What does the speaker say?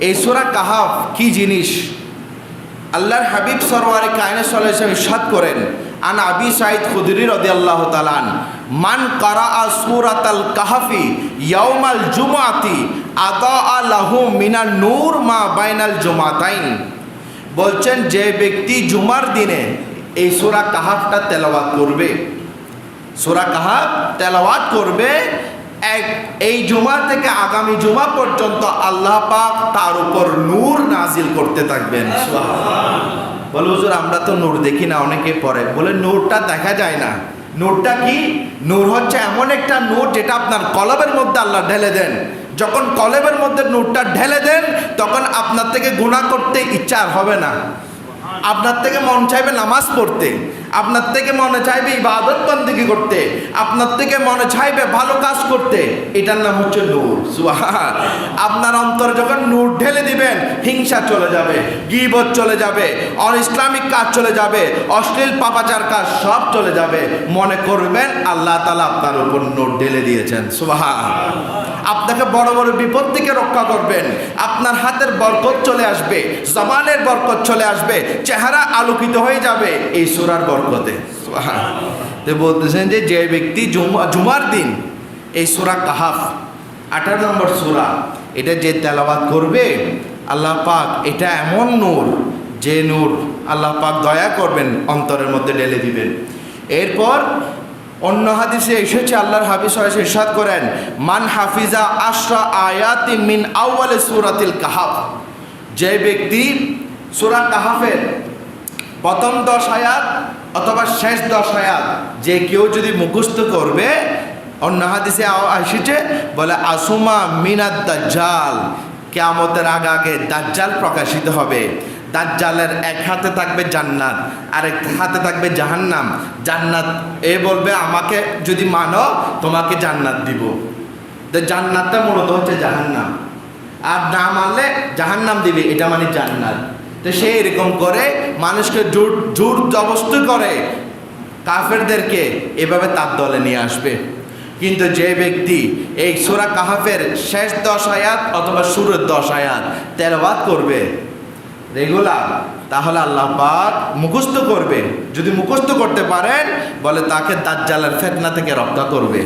এই সূরা কাহাফ কি জিনিস? আল্লাহর হাবিব সরওয়ারে কায়নাত সাল্লাল্লাহু আলাইহি ওয়াসাল্লাম ইরশাদ করেন, আন আবি সাঈদ খুদরি রাদিয়াল্লাহু তাআলা আন, মান কারাআ সূরাতাল কাহফি ইয়াউমাল জুমআতি আদাআ লাহু মিনান নূর মা বাইনাল জুমাতাইন। বলছেন, যে ব্যক্তি জুমার দিনে এই সূরা কাহাফটা তেলাওয়াত করবে, সূরা কাহাফ তেলাওয়াত করবে, এই জুমা থেকে আগামী জুমা পর্যন্ত আল্লাহ পাক তার উপর নূর নাজিল করতে থাকবেন। সুবহানাল্লাহ। বলে, হুজুর আমরা তো নূর দেখি না, অনেকে পড়ে। বলে, নূরটা দেখা যায় না। নূরটা কি? নূর হচ্ছে এমন একটা নূর যেটা আপনার কলবের মধ্যে আল্লাহ ঢেলে দেন। যখন কলবের মধ্যে নূরটা ঢেলে দেন, তখন আপনার থেকে গুনাহ করতে ইচ্ছা আর হবে না। আপনার থেকে মন চাইবে নামাজ পড়তে, আপনার থেকে মনে চাইবে ইবাদত বন্দেগী করতে, আপনার থেকে মনে চাইবে ভালো কাজ করতে। এটার নাম হচ্ছে নূর। সুবহান। আপনার অন্তরে যখন নূর ঢেলে দিবেন, হিংসা চলে যাবে, গীবত চলে যাবে, অনইসলামিক কাজ চলে যাবে, অশ্লীল পাপাচার কাজ সব চলে যাবে। মনে করবেন আল্লাহ তাআলা আপনার উপর নূর ঢেলে দিয়েছেন। সুবহান। আপনাকে বড় বড় বিপদ থেকে রক্ষা করবেন। আপনার হাতের বরকত চলে আসবে, জবানের বরকত চলে আসবে, চেহারা আলোকিত হয়ে যাবে এই সূরার বরকতে। তো বলতেছেন যে যে ব্যক্তি জুমার দিন এই সূরা কাহাফ 18 নম্বর সূরা, এটা যে তেলাওয়াত করবে, আল্লাহ পাক এটা এমন নূর, যে নূর আল্লাহ পাক দয়া করবেন অন্তরের মধ্যে ঢেলে দিবেন। এরপর অন্য হাদিসে এসেছে, আল্লাহর হাবিব সাল্লাল্লাহু আলাইহি ওয়াসাল্লাম ইরশাদ করেন, মান হাফিজা আশরা আয়াতি মিন আউয়ালি সূরাতিল কাহাফ। যে ব্যক্তি সূরা কাহাফের প্রথম 10 আয়াত অথবা শেষ 10 আয়াত যে কেউ যদি মুখস্থ করবে, অন্য হাদিসে এসেছে বলে, আসুমা মিনাদ দাজ্জাল, কিয়ামতের আগে দাজ্জাল প্রকাশিত হবে। দাজ্জালের এক হাতে থাকবে জান্নাত, আরেক হাতে থাকবে জাহান্নাম। জান্নাত বলবে, আমাকে যদি মানো তোমাকে জান্নাত দিব। তো জান্নাতটা মূলত হচ্ছে জাহান্নাম, আর না মানলে জাহান্নাম দিবে, এটা মানে জান্নাত। তো সে এরকম করে মানুষকে জোর জবরদস্তি করে কাফেরদেরকে এভাবে তার দলে নিয়ে আসবে। কিন্তু যে ব্যক্তি এই সূরা কাহাফের শেষ 10 আয়াত অথবা শুরুর 10 আয়াত তেলাওয়াত করবে রেগুলার, তাহলে আল্লাহ পাক মুখস্থ করবে। যদি মুখস্থ করতে পারেন, বলে তাকে দাজ্জালের ফিতনা থেকে রক্ষা করবে।